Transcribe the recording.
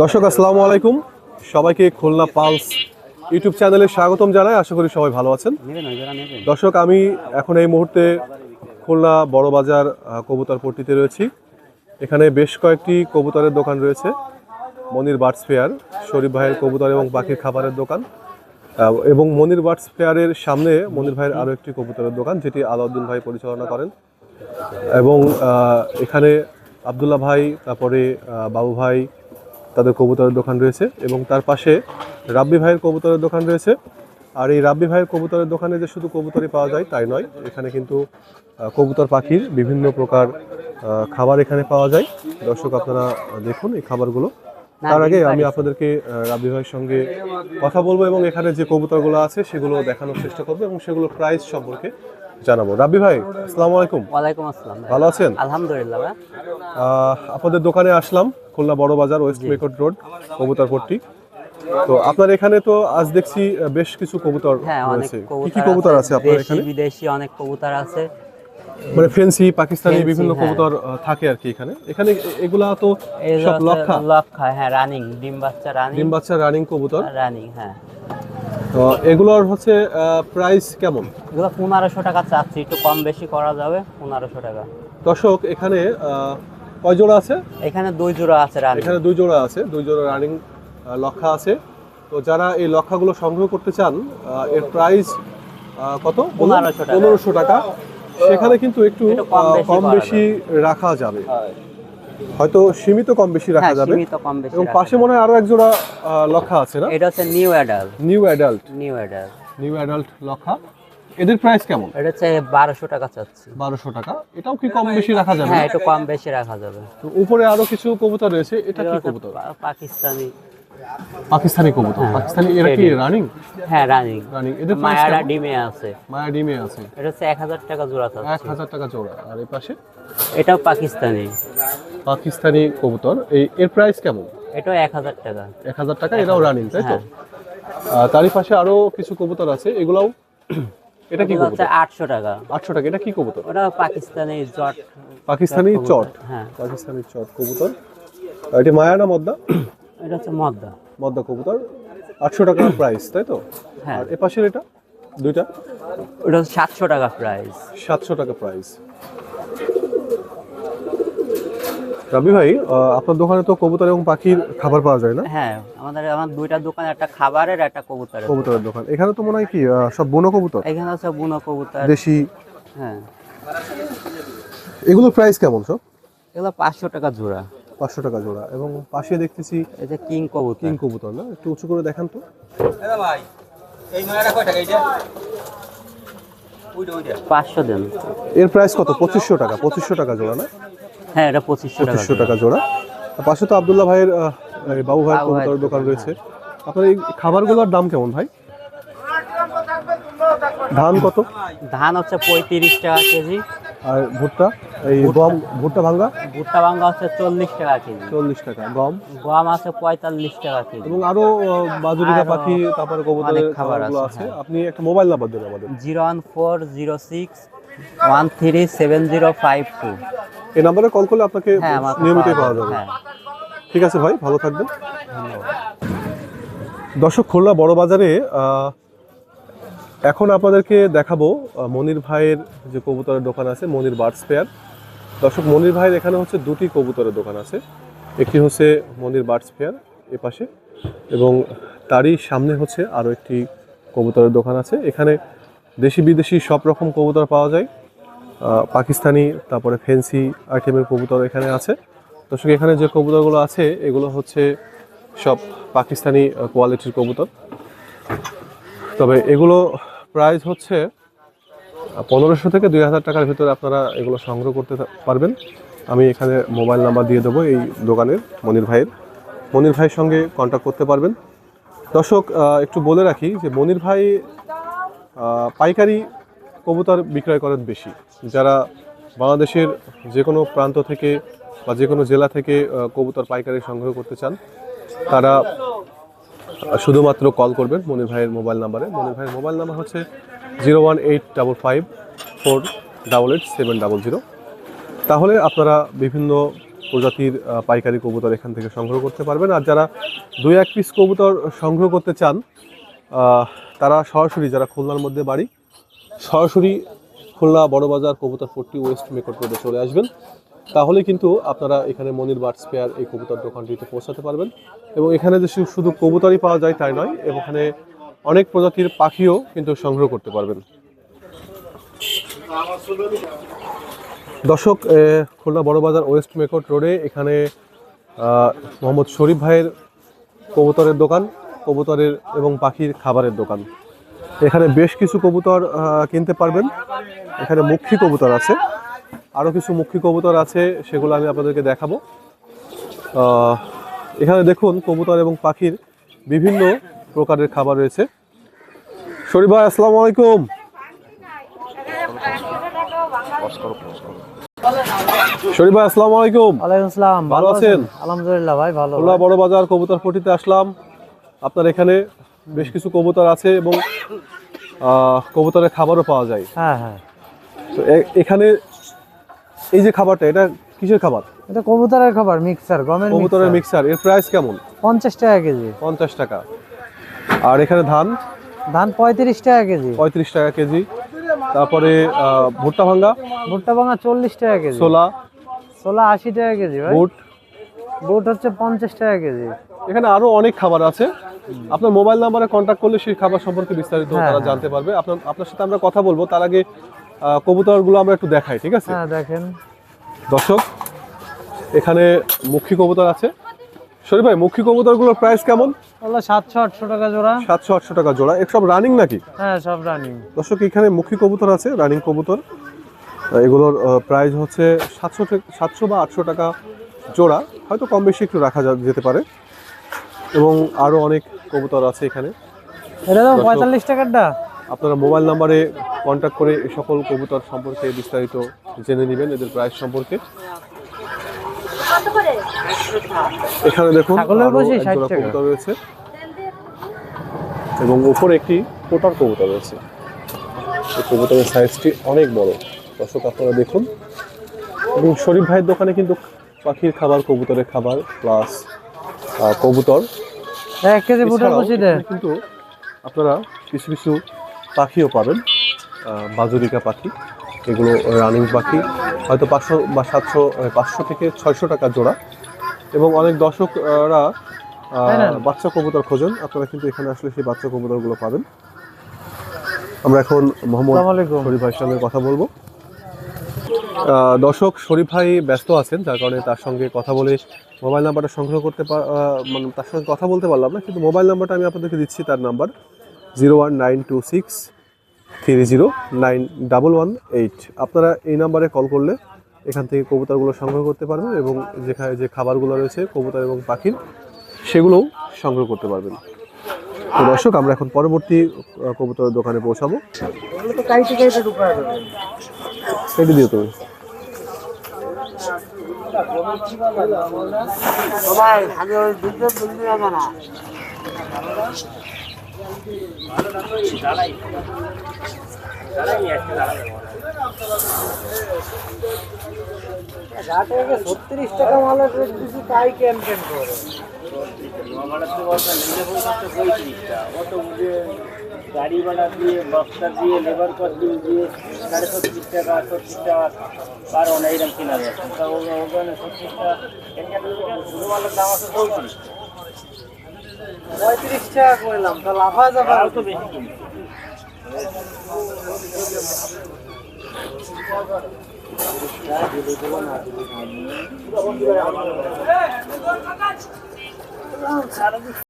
দর্শক আসসালামু আলাইকুম, সবাইকে খুলনা পালস ইউটিউব চ্যানেলে স্বাগতম জানাই। আশা করি সবাই ভালো আছেন। দর্শক, আমি এখন এই মুহূর্তে খুলনা বড়বাজার কবুতর পট্টিতে রয়েছি। এখানে বেশ কয়েকটি কবুতরের দোকান রয়েছে। মনির বার্ডস ফেয়ার, শরীফ ভাইয়ের কবুতর এবং পাখির খাবারের দোকান, এবং মনির বার্ডস ফেয়ারের সামনে মনির ভাইয়ের আরও একটি কবুতরের দোকান, যেটি আলাউদ্দিন ভাই পরিচালনা করেন। এবং এখানে আবদুল্লাহ ভাই, তারপরে বাবু ভাই, তাদের কবুতরের দোকান রয়েছে, এবং তার পাশে রাব্বি ভাইয়ের কবুতরের দোকান রয়েছে। আর এই রাব্বি ভাইয়ের কবুতরের দোকানে যে শুধু কবুতরই পাওয়া যায় তাই নয়, এখানে কিন্তু কবুতর পাখির বিভিন্ন প্রকার খাবার এখানে পাওয়া যায়। দর্শক, আপনারা দেখুন এই খাবারগুলো। তার আগে আমি আপনাদেরকে রাব্বি ভাইয়ের সঙ্গে কথা বলবো এবং এখানে যে কবুতরগুলো আছে সেগুলো দেখানোর চেষ্টা করবো এবং সেগুলো প্রাইস সম্পর্কে জানাবো। রাব্বি ভাই, আসসালামু আলাইকুম। ওয়ালাইকুম আসসালাম। ভালো আছেন? আলহামদুলিল্লাহ। আপনাদের দোকানে আসলাম, খুলনা বড় বাজার, ওয়েস্ট মেকট রোড, কবুতর পট্টি। তো আপনার এখানে তো আজ দেখছি বেশ কিছু কবুতর রয়েছে। কি কি কবুতর আছে আপনার এখানে? বিদেশি অনেক কবুতর আছে, মানে ফেন্সি, পাকিস্তানি বিভিন্ন কবুতর থাকে আর কি এখানে। এখানে এগুলা তো সব লক্ষা, হ্যাঁ, রানিং ডিম বাচ্চা রানিং কবুতর, রানিং। হ্যাঁ, তো এগুলোর হচ্ছে প্রাইস কেমন? এগুলো 1500 টাকা চাচ্ছি, একটু কম বেশি করা যাবে। 1500 টাকা। দর্শক, এখানে কয় জোড়া আছে? এখানে 2 জোড়া আছে রানিং। এখানে 2 জোড়া আছে, 2 জোড়া রানিং লক্ষা আছে। তো যারা এই লক্ষাগুলো সংগ্রহ করতে চান, এর প্রাইস কত? 1500 টাকা। সেখানে কিন্তু একটু কম বেশি রাখা যাবে, হয়তো সীমিত কম বেশি রাখা যাবে। এবং পাশে মনে হয় আরো এক জোড়া লক্ষা আছে না? এটা হচ্ছে নিউ অ্যাডাল্ট লক্ষা। এদের প্রাইস কেমন? এটা হচ্ছে 1200 টাকা চাচ্ছি। 1200 টাকা। এটাও কি কম বেশি রাখা যাবে? হ্যাঁ, একটু কম বেশি রাখা যাবে। তো উপরে আরো কিছু কবুতর রয়েছে। এটা কি কবুতর? পাকিস্তানি কবুতর। পাকিস্তানি, এরা কি রানিং? হ্যাঁ, রানিং। এদের প্রাইস মায়া কেমন? ডিমে আছে। এটা হচ্ছে 1000 টাকা জোড়া চাচ্ছি। 1000 টাকা জোড়া। আর এই পাশে এটাও পাকিস্তানি কবুতর। এর প্রাইস কেমন? এটাও 1000 টাকা। 1000 টাকা। এরাও রানিং, তাই তো? তারই পাশে আরো কিছু কবুতর আছে, এগুলাও। এটা কি কবুতর? 800 টাকা। 800 টাকা। এটা কি কবুতর? ওটা পাকিস্তানি চট। হ্যাঁ, পাকিস্তানি চট কবুতর। এটা মায়া না মদ্দা? এটা হচ্ছে মদ্দা কবুতর। 800 টাকা প্রাইস, তাই তো? হ্যাঁ। আর এপাশের এটা দুইটা? ওটা 700 টাকা প্রাইস। 700 টাকা প্রাইস। রাবি ভাই, আপনার দোকানে তো কবুতর এবং পাখির খাবার পাওয়া যায় না? হ্যাঁ, আমার দুইটা দোকান, একটা খাবারের, একটা কবুতরের দোকান। এখানে তো মনে হয় কি সব বুনো কবুতর? এখানে আছে বুনো কবুতর, দেশি। হ্যাঁ। এগুলোর প্রাইস কেমন সব? এগুলো 500 টাকা জোড়া। 500 টাকা জোড়া। এবং পাশে দেখতেছি এটা কিং কবুতর না? একটু উঁচু করে দেখান তো। ভাই, এই নয়টা কয় টাকা এইটা? 500 দেন। এর প্রাইস কত? 2500 টাকা। 2500 টাকা জোড়া না? হ্যাঁ, এটা 2500 টাকা জোড়া। পাশে তো আবদুল্লাহ ভাইয়ের, বাবু ভাইয়ের কবুতরের দোকান রয়েছে। আপনার এই খাবারগুলোর দাম কেমন ভাই? ধান কত? ধান হচ্ছে 35 টাকা কেজি। আর ভুট্টা, এই গম, ভুট্টা ভাঙ্গা হচ্ছে 40 টাকা কেজি। 40 টাকা। গম আছে 45 টাকা কেজি। এবং আরো বাজুরিকা পাখি, তারপরে কবুতরের খাবারগুলো আছে। আপনি একটা মোবাইল নাম্বার দেন আমাদের। 01406137052। এই নম্বরে কল করলে আপনাকে নিয়মিতই পাওয়া যাবে। ঠিক আছে ভাই, ভালো থাকবেন। দর্শক, খুলনা বড় বাজারে এখন আপনাদেরকে দেখাবো মনির ভাইয়ের যে কবুতরের দোকান আছে, মনির বার্ডস ফেয়ার। দর্শক, মনির ভাইয়ের এখানে হচ্ছে 2টি কবুতরের দোকান আছে। একটি হচ্ছে মনির বার্ডস ফেয়ার এ পাশে, এবং তারই সামনে হচ্ছে আরও একটি কবুতরের দোকান আছে। এখানে দেশি বিদেশি সব রকম কবুতর পাওয়া যায়। পাকিস্তানি, তারপরে ফেন্সি আইটেমের কবুতর এখানে আছে। দর্শক, এখানে যে কবুতরগুলো আছে এগুলো হচ্ছে সব পাকিস্তানি কোয়ালিটির কবুতর। তবে এগুলো প্রাইস হচ্ছে 1500 থেকে 2000 টাকার ভিতরে আপনারা এগুলো সংগ্রহ করতে পারবেন। আমি এখানে মোবাইল নাম্বার দিয়ে দেবো এই দোকানের, মনির ভাইয়ের সঙ্গে কন্ট্যাক্ট করতে পারবেন। দর্শক, একটু বলে রাখি যে মনির ভাই পাইকারি কবুতর বিক্রয় করেন বেশি। যারা বাংলাদেশের যে কোনো প্রান্ত থেকে বা যে কোনো জেলা থেকে কবুতর পাইকারি সংগ্রহ করতে চান, তারা শুধুমাত্র কল করবেন মনির ভাইয়ের মোবাইল নাম্বারে। মনির ভাইয়ের মোবাইল নাম্বার হচ্ছে 01855488700। তাহলে আপনারা বিভিন্ন প্রজাতির পাইকারি কবুতর এখান থেকে সংগ্রহ করতে পারবেন। আর যারা 2-1 পিস কবুতর সংগ্রহ করতে চান তারা সরাসরি, যারা খুলনার মধ্যে বাড়ি, সরাসরি খুলনা বড়বাজার কবুতর 40 ওয়েস্ট মেকট রোডে চলে আসবেন। তাহলে কিন্তু আপনারা এখানে মনির বার্ডস পেয়ার এই কবুতর দোকানটিতে পৌঁছাতে পারবেন। এবং এখানে যে শুধু কবুতরই পাওয়া যায় তাই নয়, এখানে অনেক প্রজাতির পাখিও কিন্তু সংগ্রহ করতে পারবেন। দর্শক, খুলনা বড়বাজার ওয়েস্ট মেকট রোডে এখানে মোহাম্মদ শরীফ ভাইয়ের কবুতরের দোকান, কবুতরের এবং পাখির খাবারের দোকান। এখানে বেশ কিছু কবুতর কিনতে পারবেন। এখানে মুখী কবুতর আছে, আরও কিছু মুখী কবুতর আছে, সেগুলো আমি আপনাদেরকে দেখাবো। এখানে দেখুন কবুতর এবং পাখির বিভিন্ন প্রকারের খাবার রয়েছে। শরীফ ভাই, আসসালামু আলাইকুম। শরীফ ভাই, আসসালামু আলাইকুম। ওয়ালাইকুম আসসালাম। ভালো আছেন? আলহামদুলিল্লাহ ভাই, ভালো। খুলনা বড়বাজার কবুতর পট্টিতে আসলাম। আপনার এখানে বেশ কিছু কবুতর আছে এবং কবুতরের খাবারও পাওয়া যায়। হ্যাঁ হ্যাঁ। তো এখানে এই যে খাবারটা, এটা কিসের খাবার? এটা কবুতরের খাবার, মিক্সার, গমের কবুতরের মিক্সার। এর প্রাইস কেমন? 50 টাকা কেজি। 50 টাকা। আর এখানে ধান? ধান 35 টাকা কেজি। 35 টাকা কেজি। তারপরে ভুট্টা ভাঙ্গা? ভুট্টা ভাঙা 40 টাকা কেজি। ছোলা? ছোলা 80 টাকা কেজি ভাই। বুট? বুট হচ্ছে 50 টাকা কেজি। এখানে আরো অনেক খাবার আছে। আপনার মোবাইল নাম্বারে কন্ট্যাক্ট করলে সেই খাবার সম্পর্কে বিস্তারিত তারা জানতে পারবে। আপনার সাথে আমরা কথা বলবো, তার আগে কবুতরগুলো আমরা একটু দেখাই, ঠিক আছে? হ্যাঁ দেখেন। দর্শক, এখানে মুখী কবুতর আছে। শরীফ ভাই, মুখী কবুতরগুলোর প্রাইস কেমন? ওগুলো 700-800 টাকা জোড়া। 700-800 টাকা জোড়া। এর সব রানিং নাকি? হ্যাঁ, সব রানিং। দর্শক, এখানে মুখী কবুতর আছে, রানিং কবুতর। এগুলোর প্রাইস হচ্ছে 700 বা 800 টাকা জোড়া, হয়তো কম বেশি একটু রাখা যেতে পারে। এবং আরও অনেক কবুতর আছে এখানে। এটা তো 45 টাকারটা। আপনারা মোবাইল নাম্বারে কন্ট্যাক্ট করে এই সকল কবুতর সম্পর্কে বিস্তারিত জেনে নেবেন, এদের প্রাইস সম্পর্কে। এখানে দেখুন আরো এক জোড়া কবুতর রয়েছে এবং উপরে একটি কোটার কবুতর রয়েছে। এই কবুতরের সাইজটি অনেক বড়। দর্শক, আপনারা দেখুন। এবং শরীফ ভাইয়ের দোকানে কিন্তু পাখির খাবার, কবুতরের খাবার প্লাস কবুতর 1 কেজি বুটের কুচি দেন। কিন্তু আপনারা কিছু কিছু পাখিও পাবেন, বাজুরিকা পাখি। এগুলো রানিং পাখি, হয়তো 500 বা 500 থেকে 600 টাকা জোড়া। এবং অনেক দর্শকরা বাচ্চা কবুতর খোঁজেন, আপনারা কিন্তু এখানে আসলে সেই বাচ্চা কবুতরগুলো পাবেন। আমরা এখন মোহাম্মদ শরীফ ভাইয়ের সঙ্গে কথা বলবো। দর্শক, শরীফ ভাই ব্যস্ত আছেন, যার কারণে তার সঙ্গে কথা বলে মোবাইল নাম্বারটা সংগ্রহ করতে মানে তার সঙ্গে কথা বলতে পারলাম না, কিন্তু মোবাইল নাম্বারটা আমি আপনাদেরকে দিচ্ছি। তার নাম্বার 01926309118। আপনারা এই নাম্বারে কল করলে এখান থেকে কবুতরগুলো সংগ্রহ করতে পারবেন এবং যেখানে যে খাবারগুলো রয়েছে কবুতর এবং পাখির, সেগুলোও সংগ্রহ করতে পারবেন। তো দর্শক, আমরা এখন পরবর্তী কবুতরের দোকানে পৌঁছাবো। কেটে দিও তুমি। ঘাটে 36 টাকা মালের রেট দিছি, তাই ক্যাম্পেন করে। গাড়ি ভাড়া দিয়ে, বক্সা দিয়ে, লেবার কস্ট দিয়ে 37.5 টাকা 38 টাকা পার অন এইরকম কিনা যাচ্ছে। তা ওখানে 36 টাকা শুধু মালের দাম আছে 35 টাকা করলাম, তা লাফা যাবে তো বেশি কিনছি।